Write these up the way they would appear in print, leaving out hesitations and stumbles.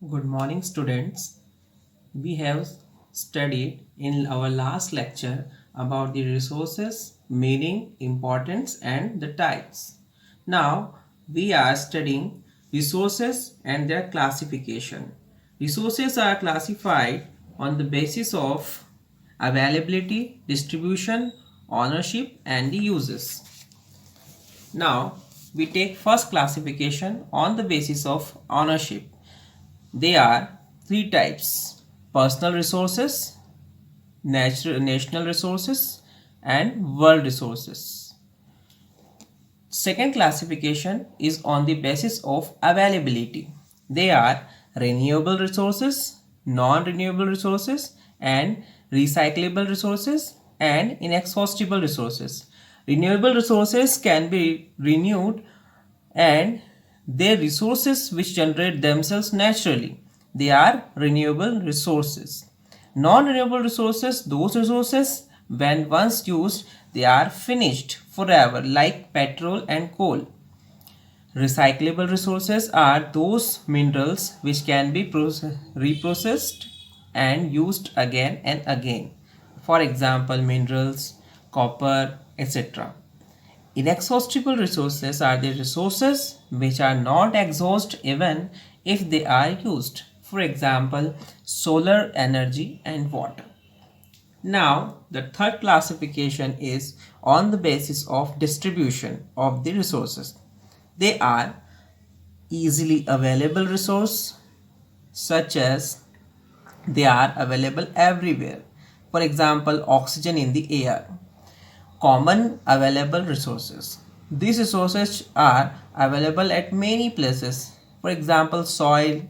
Good morning, students. We have studied in our last lecture about the resources, meaning, importance, and the types. Now, we are studying resources and their classification. Resources are classified on the basis of availability, distribution, ownership, and the uses. Now, we take first classification on the basis of ownership. They are three types: personal resources, national resources, and world resources. Second classification is on the basis of availability. They are renewable resources, non-renewable resources, and recyclable resources and inexhaustible resources. Renewable resources can be renewed and their resources which generate themselves naturally. They are renewable resources. Non-renewable resources, those resources when once used, they are finished forever, like petrol and coal. Recyclable resources are those minerals which can be reprocessed and used again and again. For example, minerals, copper, etc. Inexhaustible resources are the resources which are not exhaust even if they are used. For example, solar energy and water. Now, the third classification is on the basis of distribution of the resources. They are easily available resource, such as they are available everywhere. For example, oxygen in the air. Common available resources. These resources are available at many places. For example, soil.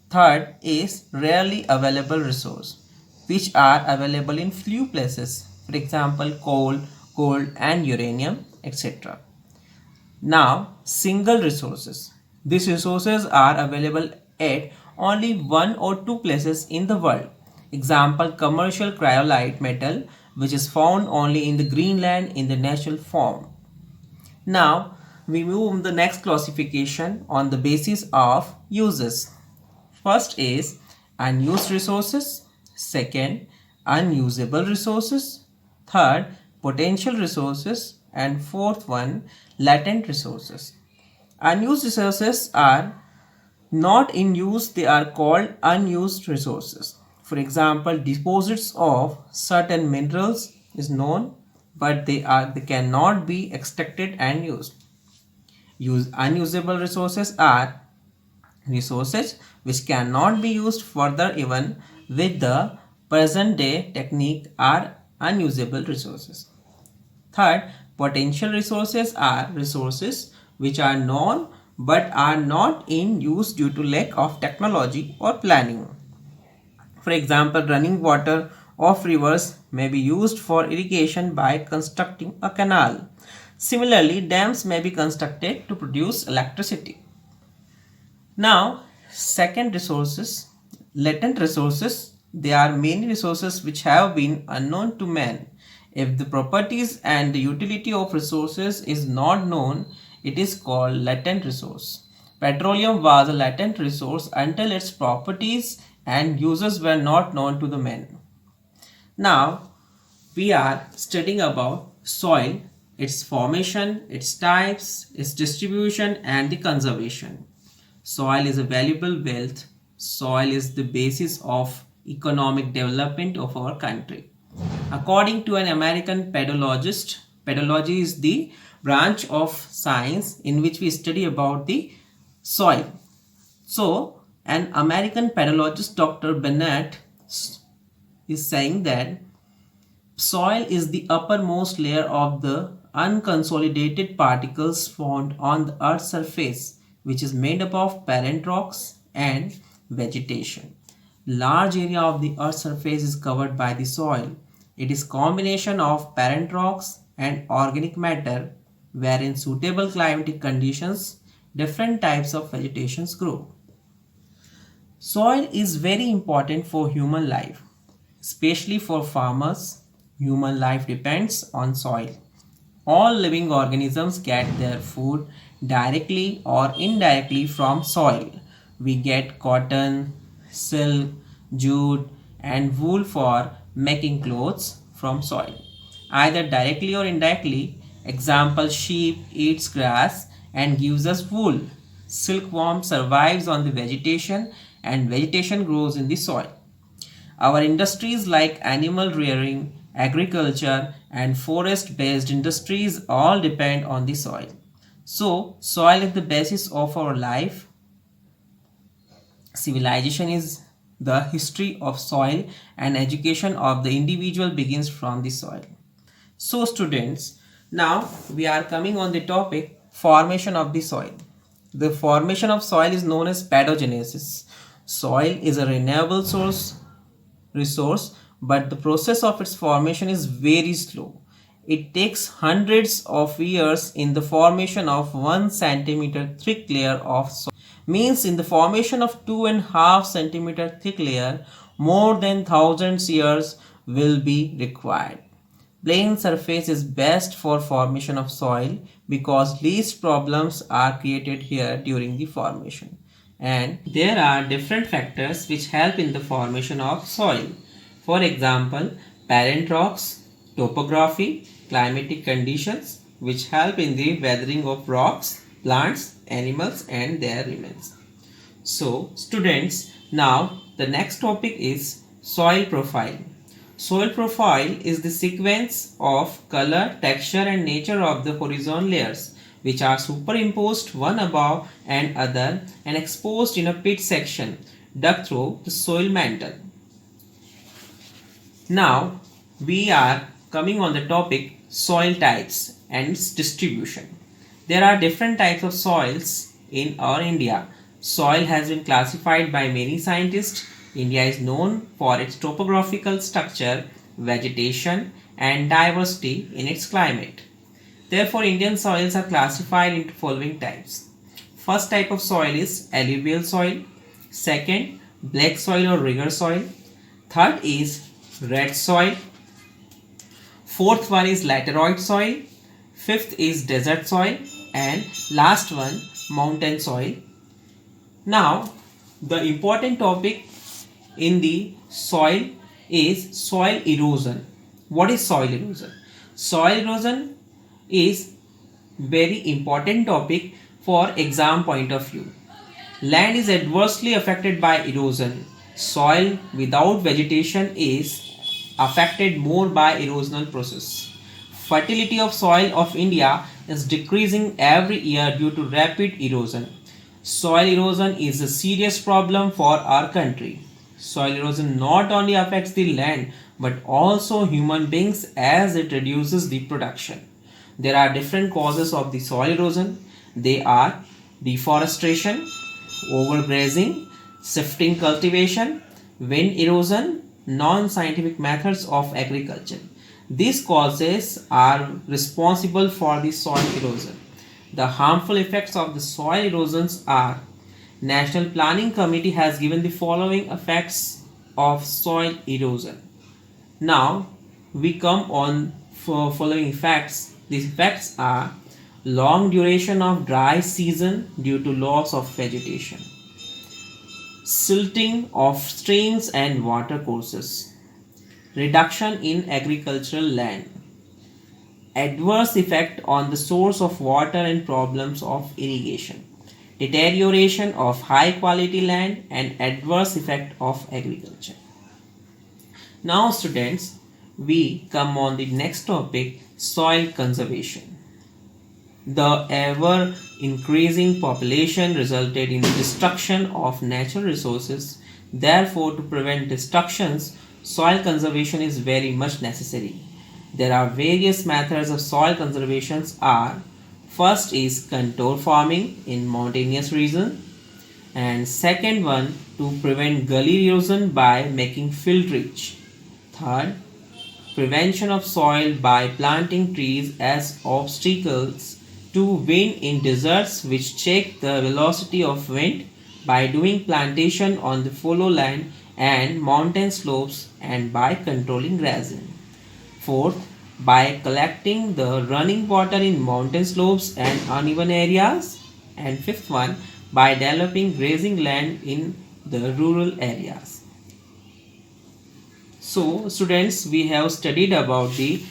Third is rarely available resource, which are available in few places. For example, coal, gold, and uranium, etc. Now, single resources. These resources are available at only one or two places in the world. Example, commercial cryolite metal, which is found only in the Greenland in the natural form. Now, we move on the next classification on the basis of uses. First is unused resources. Second, unusable resources. Third, potential resources. And fourth one, latent resources. Unused resources are not in use, they are called unused resources. For example, deposits of certain minerals is known, but they cannot be extracted and used. Unusable resources are resources which cannot be used further even with the present day technique are unusable resources. Third, potential resources are resources which are known but are not in use due to lack of technology or planning. For example, running water of rivers may be used for irrigation by constructing a canal. Similarly, dams may be constructed to produce electricity. Now, second resources, latent resources. They are many resources which have been unknown to man. If the properties and the utility of resources is not known, it is called latent resource. Petroleum was a latent resource until its properties and uses were not known to the man. Now, we are studying about soil, its formation, its types, its distribution, and the conservation. Soil is a valuable wealth. Soil is the basis of economic development of our country. According to an American pedologist, pedology is the branch of science in which we study about the soil. So, an American pedologist, Dr. Bennett, is saying that soil is the uppermost layer of the unconsolidated particles found on the Earth's surface, which is made up of parent rocks and vegetation. Large area of the Earth's surface is covered by the soil. It is combination of parent rocks and organic matter, where in suitable climatic conditions, different types of vegetations grow. Soil is very important for human life, especially for farmers. Human life depends on soil. All living organisms get their food directly or indirectly from soil. We get cotton, silk, jute, and wool for making clothes from soil, either directly or indirectly. Example, sheep eats grass and gives us wool. Silkworm survives on the vegetation and vegetation grows in the soil. Our industries like animal rearing, agriculture, and forest based industries all depend on the soil. So, soil is the basis of our life. Civilization is the history of soil, and education of the individual begins from the soil. So, students, now we are coming on the topic formation of the soil. The formation of soil is known as pedogenesis. Soil is a renewable resource, but the process of its formation is very slow. It takes hundreds of years in the formation of 1 centimeter thick layer of soil. Means in the formation of 2.5 centimeter thick layer, more than thousands years will be required. Plain surface is best for formation of soil because least problems are created here during the formation. And there are different factors which help in the formation of soil. For example, parent rocks, topography, climatic conditions which help in the weathering of rocks, plants, animals and their remains. So students, now the next topic is soil profile. Soil profile is the sequence of color, texture and nature of the horizontal layers which are superimposed one above and other and exposed in a pit section dug through the soil mantle. Now we are coming on the topic soil types and its distribution. There are different types of soils in our India. Soil has been classified by many scientists. India is known for its topographical structure, vegetation and diversity in its climate. Therefore, Indian soils are classified into following types. First type of soil is alluvial soil. Second, black soil or rigger soil. Third is red soil. Fourth one is laterite soil. Fifth is desert soil. And last one, mountain soil. Now, the important topic in the soil is soil erosion. What is soil erosion? Soil erosion is very important topic for exam point of view. Land is adversely affected by erosion. Soil without vegetation is affected more by erosional process. Fertility of soil of India is decreasing every year due to rapid erosion. Soil erosion is a serious problem for our country. Soil erosion not only affects the land but also human beings as it reduces the production. There are different causes of the soil erosion. They are deforestation, overgrazing, shifting cultivation, wind erosion, non-scientific methods of agriculture. These causes are responsible for the soil erosion. The harmful effects of the soil erosions are: National Planning Committee has given the following effects of soil erosion. Now we come on for following effects. These effects are: long duration of dry season due to loss of vegetation, silting of streams and water courses, reduction in agricultural land, adverse effect on the source of water and problems of irrigation, deterioration of high quality land and adverse effect of agriculture. Now students, we come on the next topic, soil conservation. The ever increasing population resulted in the destruction of natural resources. Therefore, to prevent destructions, soil conservation is very much necessary. There are various methods of soil conservation are: first is contour farming in mountainous region, and second one to prevent gully erosion by making field ridge. Third, prevention of soil by planting trees as obstacles to wind in deserts which check the velocity of wind by doing plantation on the fallow land and mountain slopes and by controlling grazing. Fourth, by collecting the running water in mountain slopes and uneven areas. And fifth one, by developing grazing land in the rural areas. So, students, we have studied about the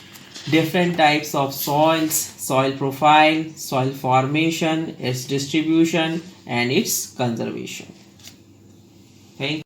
different types of soils, soil profile, soil formation, its distribution, and its conservation. Thank you.